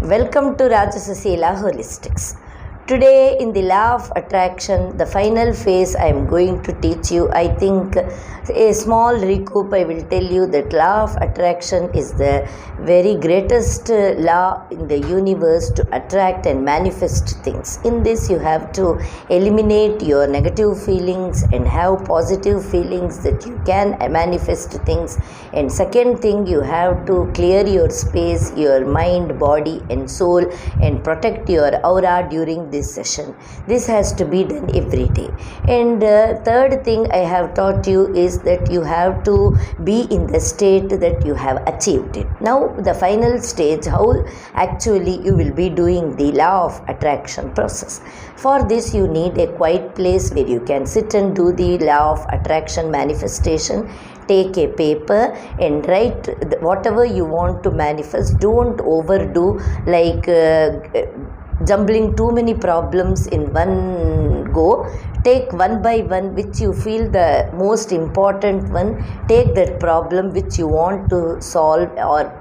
Welcome to Rajasasila Holistics. Today in the law of attraction, the final phase I am going to teach you. I think a small recoup I will tell you that law of attraction is the very greatest law in the universe to attract and manifest things. In this you have to eliminate your negative feelings and have positive feelings that you can manifest things. And second thing, you have to clear your space, your mind, body and soul, and protect your aura during this session. This has to be done every day. And third thing I have taught you is that you have to be in the state that you have achieved it. Now the final stage, how actually you will be doing the law of attraction process. For this you need a quiet place where you can sit and do the law of attraction manifestation. Take a paper and write whatever you want to manifest. Don't overdo, like jumbling too many problems in one go. Take one by one which you feel the most important one. Take that problem which you want to solve, or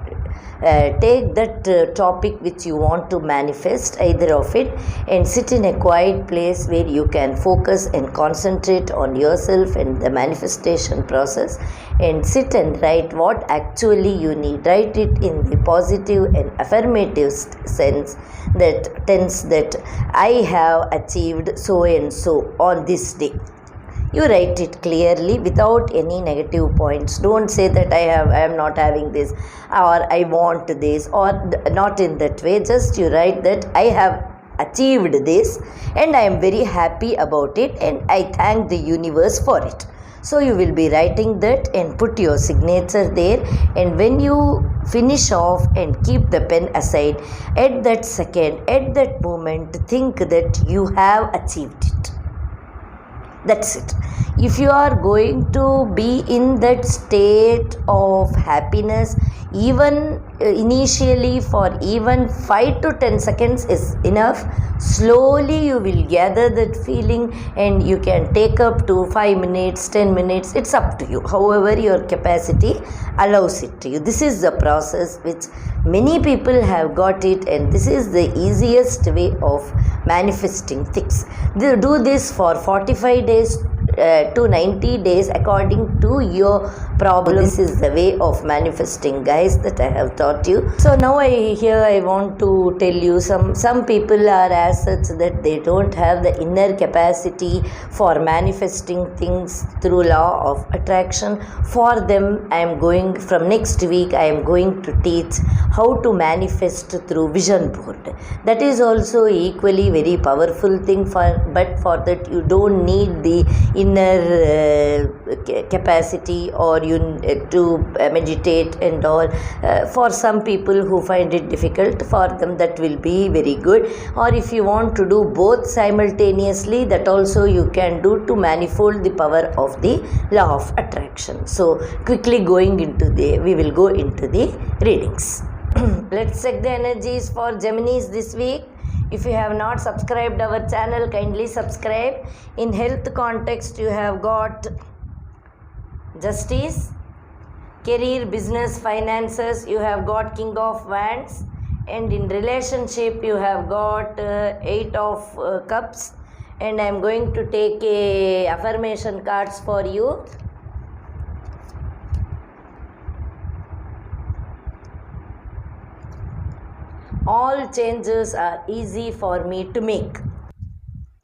take that topic which you want to manifest, either of it, and sit in a quiet place where you can focus and concentrate on yourself and the manifestation process, and sit and write what actually you need. Write it in the positive and affirmative sense, that tense, that I have achieved so and so on this day. You write it clearly without any negative points. Don't say that I am not having this, or I want this, or not in that way. Just you write that I have achieved this and I am very happy about it and I thank the universe for it. So you will be writing that and put your signature there, and when you finish off and keep the pen aside, at that second, at that moment, think that you have achieved it. That's it. If you are going to be in that state of happiness, even initially for even 5 to 10 seconds is enough. Slowly you will gather that feeling, and you can take up to 5 minutes, 10 minutes. It's up to you, however your capacity allows it to you. This is the process which many people have got it, and this is the easiest way of manifesting things. They do this for 45 days to 90 days according to your problem. This is the way of manifesting, guys, that I have taught you. So now I want to tell you, some people are as such that they don't have the inner capacity for manifesting things through law of attraction. For them, I am going, from next week I am going to teach how to manifest through vision board. That is also equally very powerful thing, but for that you don't need the inner capacity or to meditate and all. For some people who find it difficult, for them that will be very good. Or if you want to do both simultaneously, that also you can do, to manifold the power of the law of attraction. So quickly we will go into the readings. Let's check the energies for Geminis this week. If you have not subscribed our channel, kindly subscribe. In health context, you have got Justice. Career, business, finances, you have got King of Wands. And in relationship, you have got Eight of Cups. And I am going to take a affirmation cards for you. All changes are easy for me to make.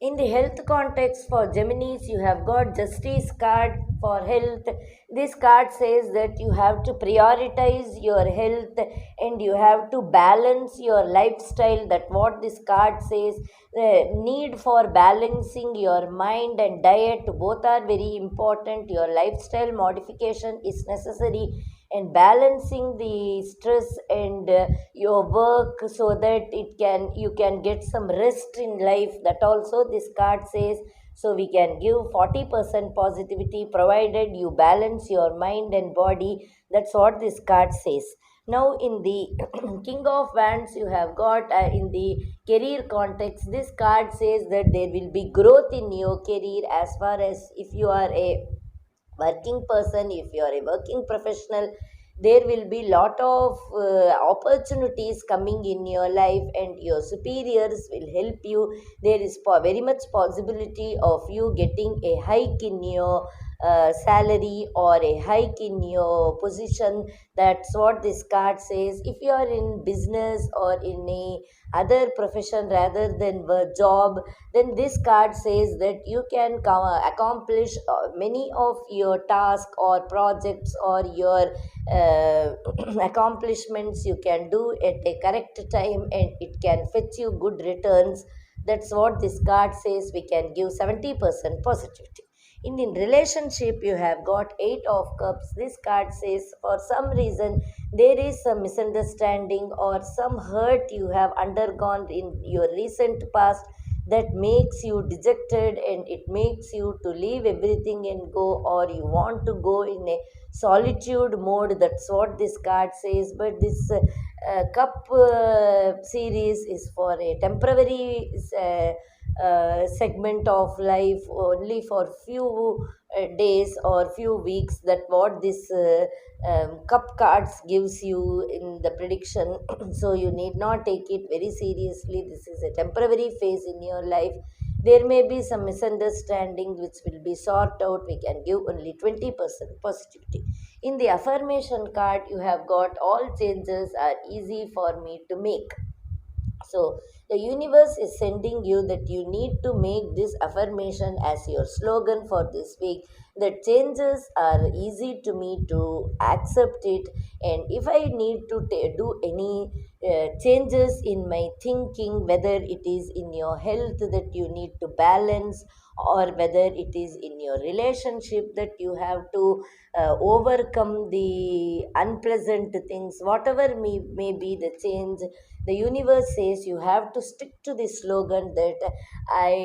In the health context for Geminis, you have got Justice card for health. This card says that you have to prioritize your health and you have to balance your lifestyle. That what this card says. The need for balancing your mind and diet, both are very important. Your lifestyle modification is necessary, and balancing the stress and your work, so that you can get some rest in life. That also this card says. So we can give 40% positivity provided you balance your mind and body. That's what this card says. Now in the King of Wands, you have got in the career context, this card says that there will be growth in your career, as far as if you are a working person, if you are a working professional, there will be lot of opportunities coming in your life, and your superiors will help you. There is very much possibility of you getting a hike in your salary or a hike in your position. That's what this card says. If you are in business or in a other profession rather than job, then this card says that you can accomplish many of your tasks or projects or your uh, accomplishments you can do at a correct time, and it can fetch you good returns. That's what this card says. We can give 70% positivity. In relationship, you have got 8 of cups. This card says for some reason there is some misunderstanding or some hurt you have undergone in your recent past, that makes you dejected, and it makes you to leave everything and go, or you want to go in a solitude mode. That's what this card says. But this cup series is for a temporary segment of life, only for few days or few weeks. That what this cup cards gives you in the prediction. So you need not take it very seriously. This is a temporary phase in your life. There may be some misunderstanding which will be sorted out. We can give only 20% positivity. In the affirmation card, you have got all changes are easy for me to make. So the universe is sending you that you need to make this affirmation as your slogan for this week. That changes are easy to me to accept it, and if I need to do any changes in my thinking, whether it is in your health that you need to balance, or whether it is in your relationship that you have to overcome the unpleasant things, whatever may be the change, the universe says you have to stick to the slogan that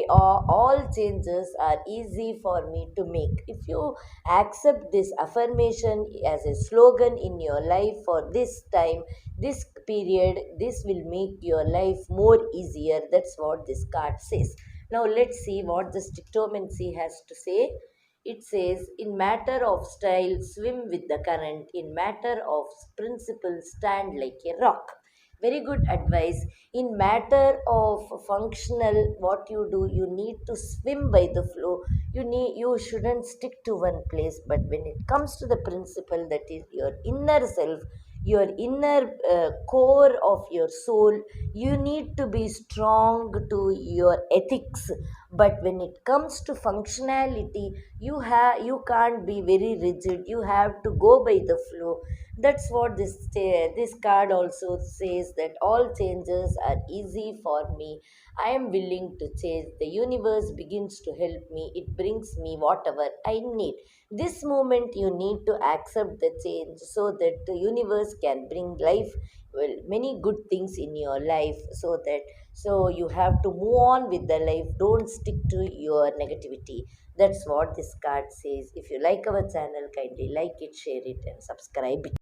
all changes are easy for me to make. If you accept this affirmation as a slogan in your life for this time, this period, this will make your life more easier. That's what this card says. Now let's see what the Stictomancy has to say. It says, in matter of style, swim with the current. In matter of principle, stand like a rock. Very good advice. In matter of functional, what you do, you need to swim by the flow. You shouldn't stick to one place. But when it comes to the principle, that is your inner self, your inner core of your soul, you need to be strong to your ethics. But when it comes to functionality, you can't be very rigid. You have to go by the flow. That's what this card also says, that all changes are easy for me. I am willing to change. The universe begins to help me. It brings me whatever I need. This moment you need to accept the change, so that the universe can bring life, well, many good things in your life. So you have to move on with the life. Don't stick to your negativity. That's what this card says. If you like our channel, kindly like it, share it, and subscribe it.